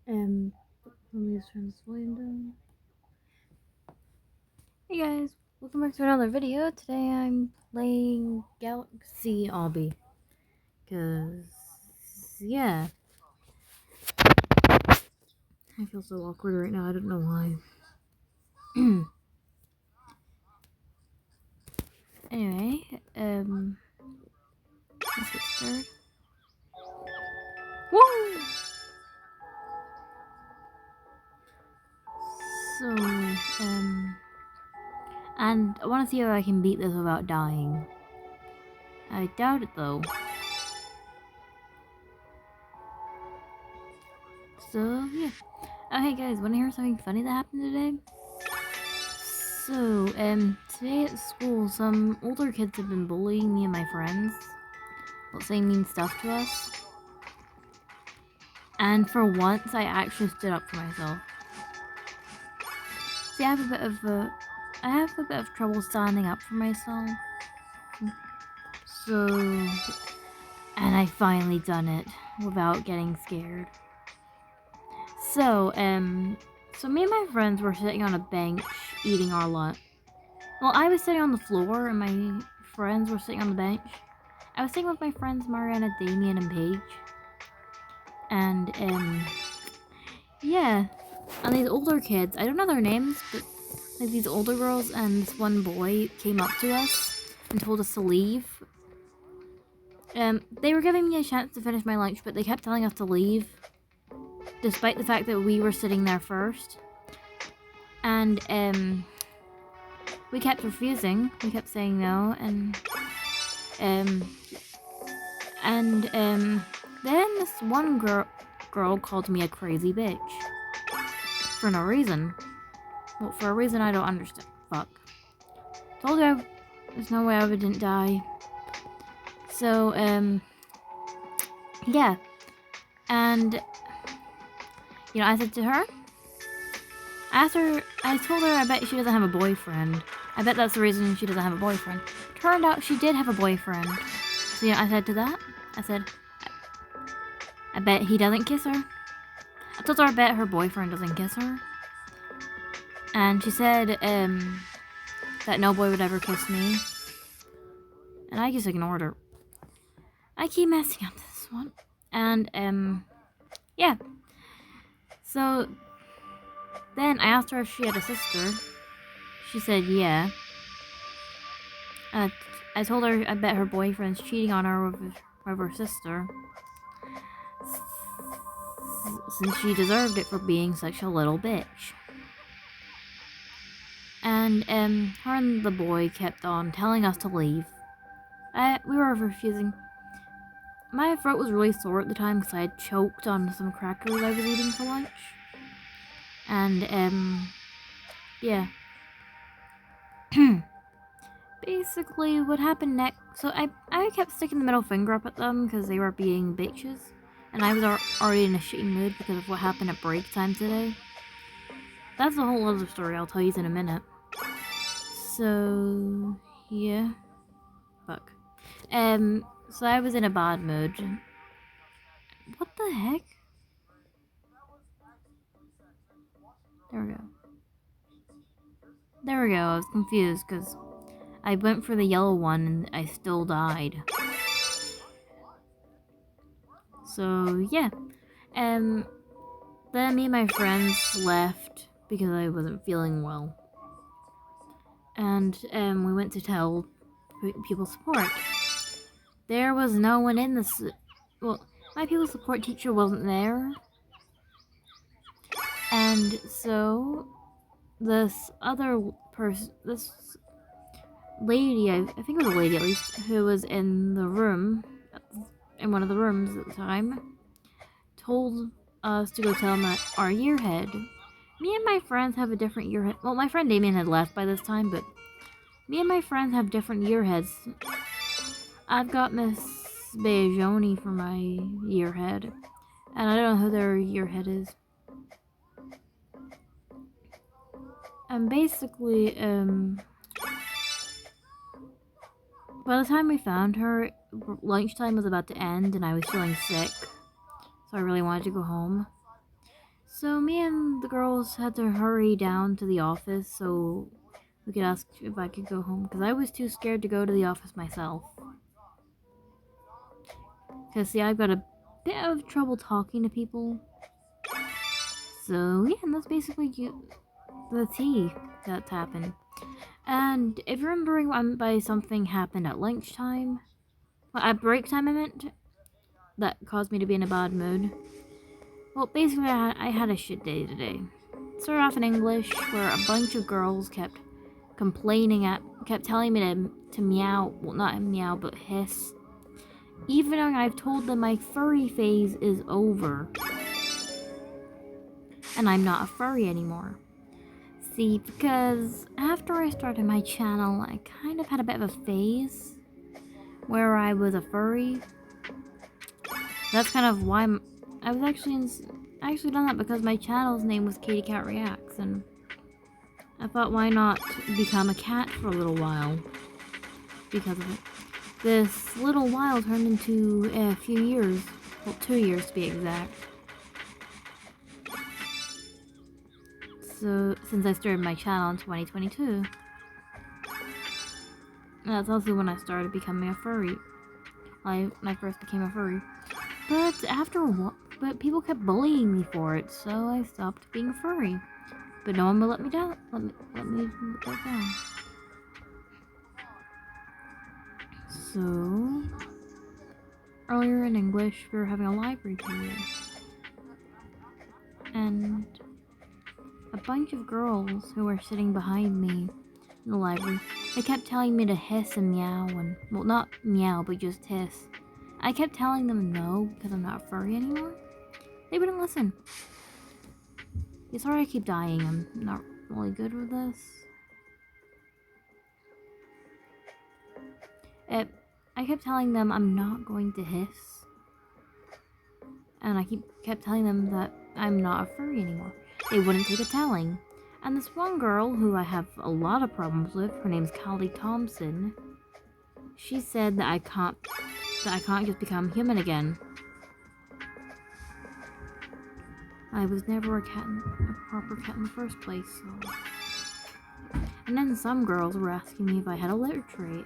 Um, let me just turn this volume down. Hey guys, welcome back to another video. Today I'm playing Galaxy Obby. Cause, yeah. I feel so awkward right now, I don't know why. Anyway, let's get started. Woo! So, and I want to see if I can beat this without dying. I doubt it though. So, yeah. Oh, hey guys, want to hear something funny that happened today? So, today at school, some older kids have been bullying me and my friends. Well, saying mean stuff to us. And for once, I actually stood up for myself. See, I have a bit of trouble standing up for myself. So, and I finally done it without getting scared. So, me and my friends were sitting on a bench eating our lunch. Well, I was sitting on the floor and my friends were sitting on the bench. I was sitting with my friends Mariana, Damien, and Paige. And, yeah. And these older kids, I don't know their names, but like these older girls and this one boy came up to us and told us to leave. They were giving me a chance to finish my lunch, but they kept telling us to leave, despite the fact that we were sitting there first. And, we kept refusing. We kept saying no, and then this one girl called me a crazy bitch. For no reason. Well, for a reason I don't understand. Fuck. Told you there's no way I didn't die. So, yeah. And, you know, I said to her, I told her I bet she doesn't have a boyfriend. I bet that's the reason she doesn't have a boyfriend. Turned out she did have a boyfriend. So, you know, I said to that, I said, I bet he doesn't kiss her. I told her I bet her boyfriend doesn't kiss her. And she said, that no boy would ever kiss me. And I just ignored her. I keep messing up this one. And, yeah. So, then I asked her if she had a sister. She said, yeah. I told her I bet her boyfriend's cheating on her with her sister. Since she deserved it for being such a little bitch. And, her and the boy kept on telling us to leave. We were refusing. My throat was really sore at the time because I had choked on some crackers I was eating for lunch. And, yeah. Basically, what happened next... So, I kept sticking the middle finger up at them because they were being bitches. And I was already in a shitty mood because of what happened at break time today. That's a whole other story I'll tell you in a minute. So, yeah. Fuck. So I was in a bad mood. What the heck? There we go. There we go, I was confused because I went for the yellow one and I still died. So, yeah. Then me and my friends left because I wasn't feeling well. And, we went to tell people support. There was no one in this... Well, my people support teacher wasn't there. And so, this other person... This lady, I think it was a lady at least, who was in the room, in one of the rooms at the time, told us to go tell our year head. Me and my friends have a different year head. Well, my friend Damien had left by this time, but me and my friends have different year heads. I've got Miss Bejoni for my year head, and I don't know who their year head is. And basically, by the time we found her, lunchtime was about to end and I was feeling sick. So I really wanted to go home. So me and the girls had to hurry down to the office so we could ask if I could go home, because I was too scared to go to the office myself. Because, see, I've got a bit of trouble talking to people. So, yeah, and that's basically the tea that's happened. And if you're wondering what I meant by something happened at lunchtime, well, at break time I meant, that caused me to be in a bad mood. Well, basically, I had a shit day today. Started off in English, where a bunch of girls kept telling me to meow, well, not meow, but hiss. Even though I've told them my furry phase is over. And I'm not a furry anymore. See, because after I started my channel, I kind of had a bit of a phase where I was a furry. That's kind of why I was actually done that, because my channel's name was Katie Cat Reacts, and I thought, why not become a cat for a little while because of it. This little while turned into a few years, well, 2 years to be exact. So, since I started my channel in 2022, that's also when I started becoming a furry. When I first became a furry. But but people kept bullying me for it, so I stopped being a furry. But no one will let me down. Let me let down. So, earlier in English, we were having a library period, and a bunch of girls who were sitting behind me in the library, they kept telling me to hiss and meow, and, well, not meow, but just hiss. I kept telling them no, because I'm not a furry anymore. They wouldn't listen. Yeah, sorry I keep dying, I'm not really good with this. I kept telling them I'm not going to hiss. And I kept telling them that I'm not a furry anymore. They wouldn't take a telling. And this one girl, who I have a lot of problems with, her name's Callie Thompson, she said that I can't just become human again. I was never a proper cat in the first place, so. And then some girls were asking me if I had a litter trait.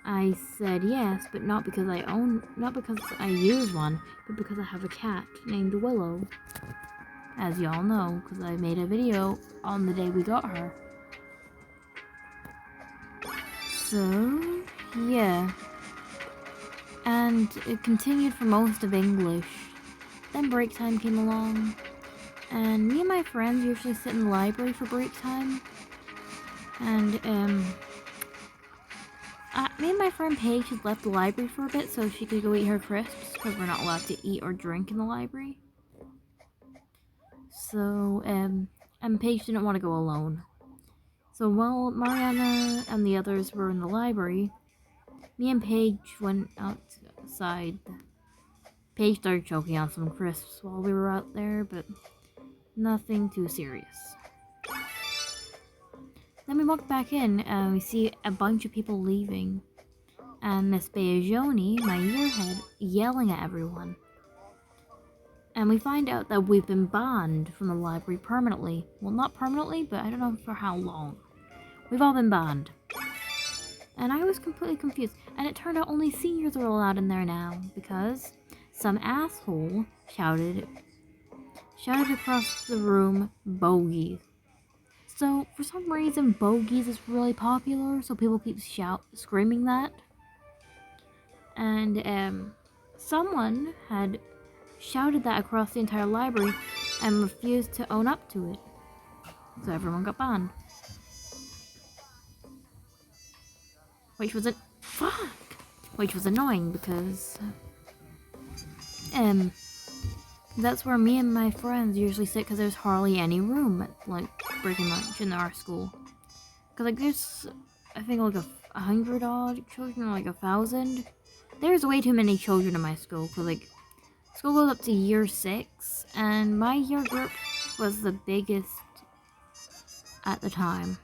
I said yes, but not because I use one, but because I have a cat named Willow. As y'all know, because I made a video on the day we got her. So, yeah. And it continued for most of English. Then break time came along, and me and my friends usually sit in the library for break time. And, me and my friend Paige had left the library for a bit so she could go eat her crisps, because we're not allowed to eat or drink in the library. So, and Paige didn't want to go alone. So while Mariana and the others were in the library, me and Paige went outside. Paige started choking on some crisps while we were out there, but nothing too serious. Then we walked back in, and we see a bunch of people leaving. And Miss Bayajoni, my yearhead, yelling at everyone. And we find out that we've been banned from the library permanently. Well, not permanently, but I don't know for how long. We've all been banned. And I was completely confused. And it turned out only seniors are allowed in there now, because some asshole shouted across the room, bogeys. So, for some reason, bogeys is really popular, so people keep screaming that. And, someone had shouted that across the entire library and refused to own up to it. So everyone got banned. Which was annoying, because that's where me and my friends usually sit, because there's hardly any room at, like, pretty much in our school. Because, like, there's, I think, like 100 odd children, or like 1,000. There's way too many children in my school, because, like, school goes up to year 6, and my year group was the biggest at the time.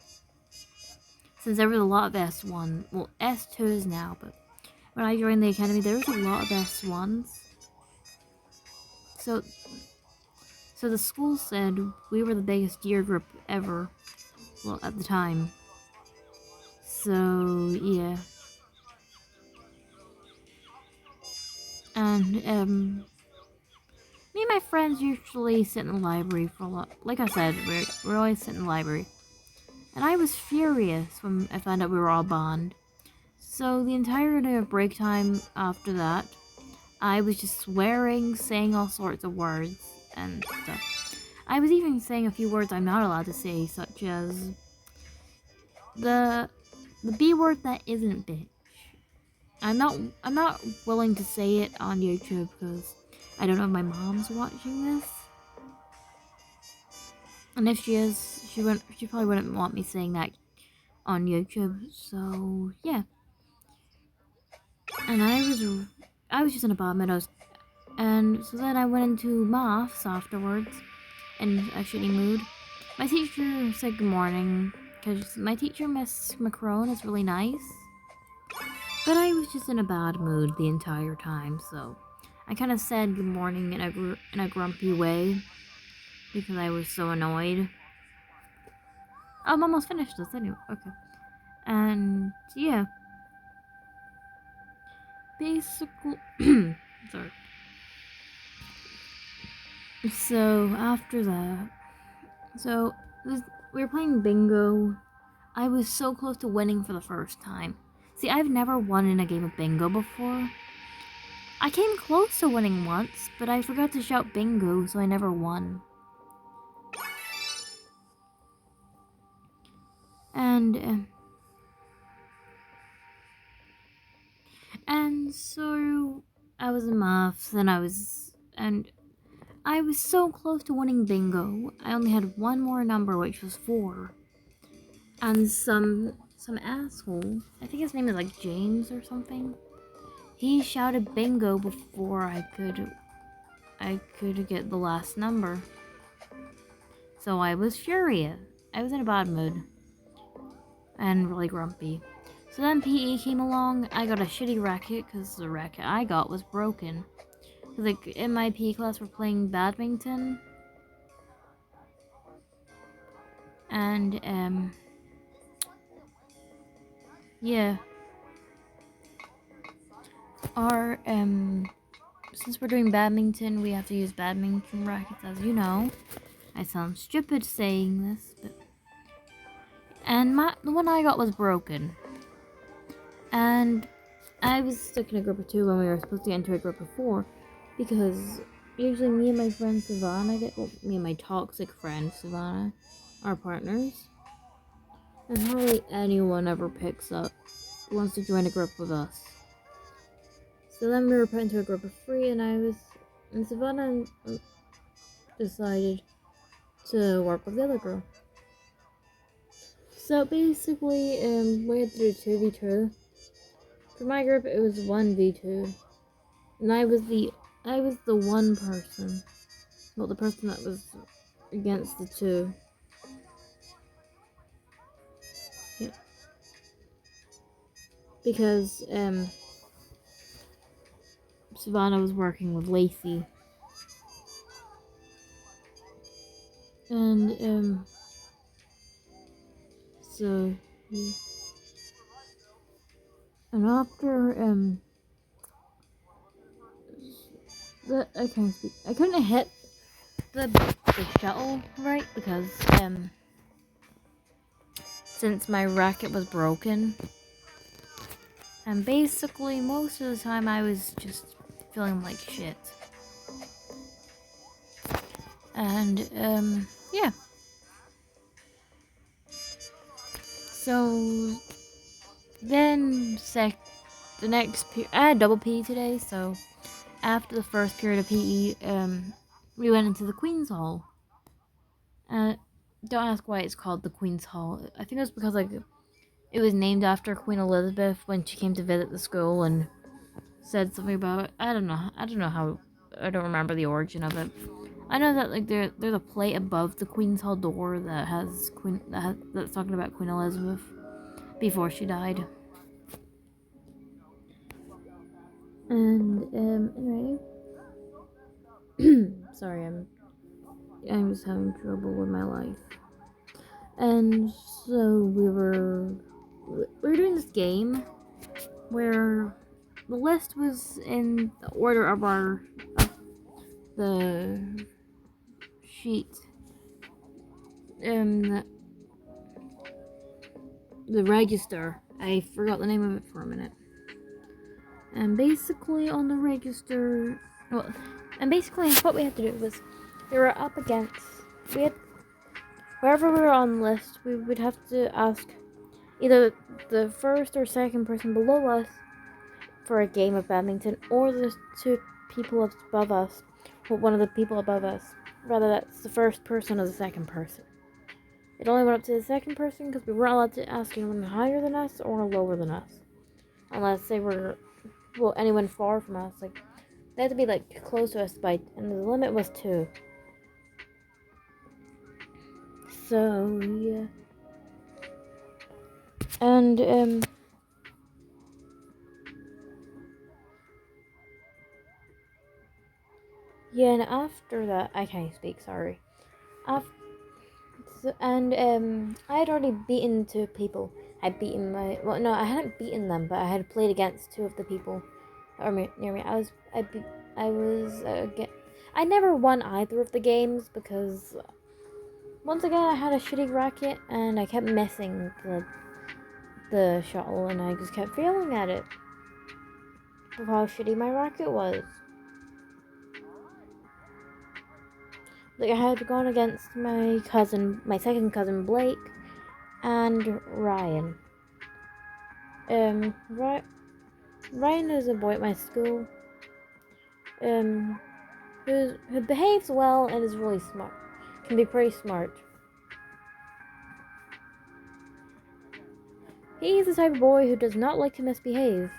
Since there was a lot of S1, well, S2s now, but when I joined the academy, there was a lot of S1s. So So the school said we were the biggest year group ever. Well, at the time. So, yeah. And, me and my friends usually sit in the library for a lot. Like I said, we're always sitting in the library. And I was furious when I found out we were all banned. So the entire day of break time after that, I was just swearing, saying all sorts of words and stuff. I was even saying a few words I'm not allowed to say, such as the B word that isn't bitch. I'm not willing to say it on YouTube because I don't know if my mom's watching this. And if she is, she probably wouldn't want me saying that on YouTube. So yeah. And I was just in a bad mood. And so then I went into maths afterwards in a shitty mood. My teacher said good morning because my teacher, Miss Macron, is really nice. But I was just in a bad mood the entire time, so I kind of said good morning in a grumpy way because I was so annoyed. I'm almost finished this anyway. Okay. And yeah. Basically sorry. So after that, we were playing bingo. I was so close to winning for the first time. See, I've never won in a game of bingo before. I came close to winning once, but I forgot to shout bingo, so I never won. And so I was in maths, and I was so close to winning bingo. I only had one more number, which was 4. And some asshole, I think his name is like James or something. He shouted bingo before I could get the last number. So I was furious. I was in a bad mood and really grumpy. So then PE came along. I got a shitty racket because the racket I got was broken. Like in my PE class, we're playing badminton, and yeah, our since we're doing badminton, we have to use badminton rackets, as you know. I sound stupid saying this, but the one I got was broken, and I was stuck in a group of 2 when we were supposed to enter a group of 4, because usually me and my friend Savannah me and my toxic friend Savannah are partners, and hardly anyone ever wants to join a group with us. So then we were put into a group of 3, and Savannah decided to work with the other girl. So basically, we had to do 2v2. For my group, it was 1v2, and I was the one person, well, the person that was against the 2. Yeah. Because Savannah was working with Lacey, and so yeah. And after I can't speak. I couldn't hit the shuttle right because since my racket was broken, and basically most of the time I was just feeling like shit. And yeah. So then the next period, I had double PE today, so after the first period of PE, we went into the Queen's Hall. Don't ask why it's called the Queen's Hall. I think it was because it was named after Queen Elizabeth when she came to visit the school and said something about it. I don't know how. I don't remember the origin of it. I know that there's a plate above the Queen's Hall door that has that's talking about Queen Elizabeth before she died. And anyway, sorry, I was having trouble with my life. And so we were doing this game where the list was in the order of the sheet. The register. I forgot the name of it for a minute. And basically on the register, basically what we had to do was we were up against wherever we were on the list, we would have to ask either the first or second person below us for a game of badminton, or the two people above us, or one of the people above us. Rather, that's the first person or the second person. It only went up to the second person because we weren't allowed to ask anyone higher than us or lower than us, unless they were, well, anyone far from us. Like they had to be like close to us and the limit was 2. So yeah, and yeah, and after that, I can't speak. Sorry. I had already beaten 2 people. I'd beaten no, I hadn't beaten them, but I had played against 2 of the people that were near me. I never won either of the games because once again I had a shitty racket and I kept missing the shuttle and I just kept failing at it with how shitty my racket was. Like I had gone against my second cousin Blake, and Ryan. Ryan is a boy at my school. Who behaves well and is really smart. Can be pretty smart. He's the type of boy who does not like to misbehave.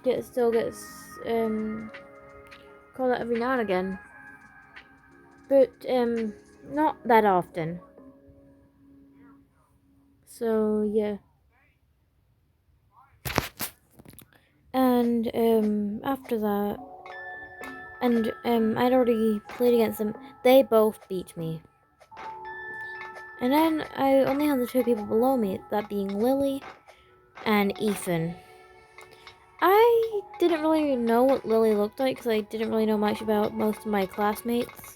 Yet still gets called out every now and again. But not that often. So yeah. And after that, and I'd already played against them. They both beat me. And then I only had the 2 people below me, that being Lily and Ethan. I didn't really know what Lily looked like because I didn't really know much about most of my classmates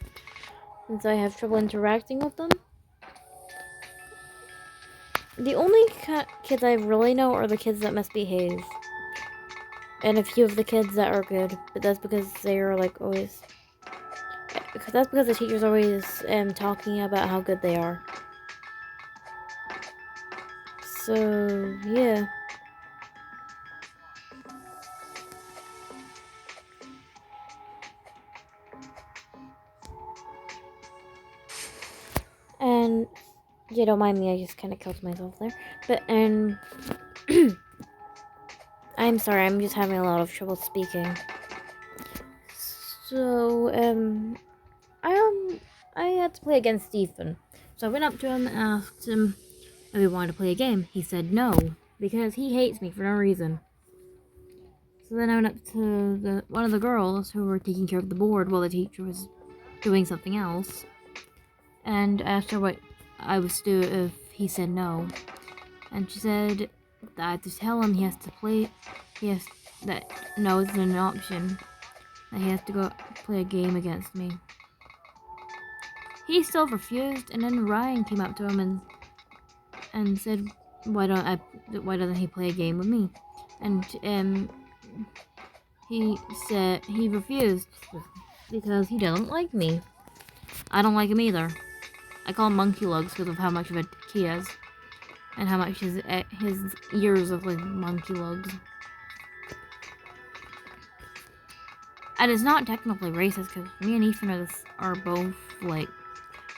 since I have trouble interacting with them. The only kids I really know are the kids that misbehave. And a few of the kids that are good, but that's because they are like always... That's because the teacher's always talking about how good they are. So, yeah. And, yeah, don't mind me, I just kind of killed myself there. But, I'm sorry, I'm just having a lot of trouble speaking. So, I had to play against Stephen. So I went up to him and asked him if he wanted to play a game. He said no, because he hates me for no reason. So then I went up to one of the girls who were taking care of the board while the teacher was doing something else, and asked her what I was to do if he said no. And she said that I had to tell him he has to play, that no isn't an option, that he has to go play a game against me. He still refused, and then Ryan came up to him and said, why doesn't he play a game with me? And he said he refused because he doesn't like me. I don't like him either. I call him monkey legs because of how much of a he is, and how much his ears look like monkey legs. And it's not technically racist because me and Ethan are both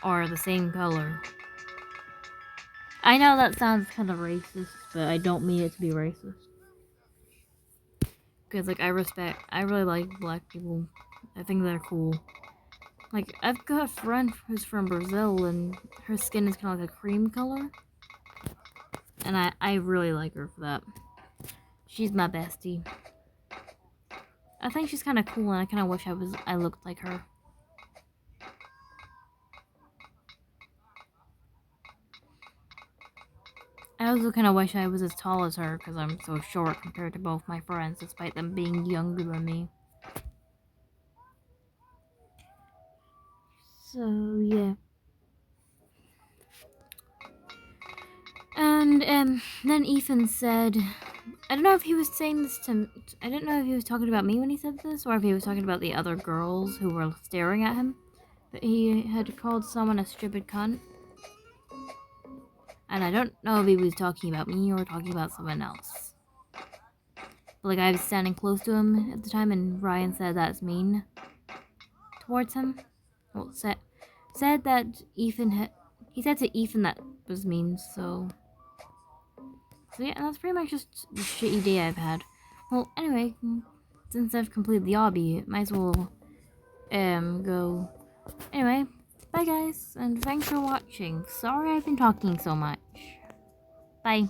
are the same color. I know that sounds kind of racist, but I don't mean it to be racist. Because, I really like black people. I think they're cool. Like, I've got a friend who's from Brazil, and her skin is kind of like a cream color. And I really like her for that. She's my bestie. I think she's kind of cool, and I kind of wish I looked like her. I also kind of wish I was as tall as her because I'm so short compared to both my friends, despite them being younger than me. So, yeah. And then Ethan said, I don't know if he was saying this to, I don't know if he was talking about me when he said this, or if he was talking about the other girls who were staring at him. But he had called someone a stupid cunt. And I don't know if he was talking about me or talking about someone else. But, like, I was standing close to him at the time, and Ryan said that's mean towards him. Well, said that Ethan he said to Ethan that was mean, so yeah, that's pretty much just the shitty day I've had. Well, anyway, since I've completed the obby, might as well go. Anyway, bye guys, and thanks for watching. Sorry I've been talking so much. Bye.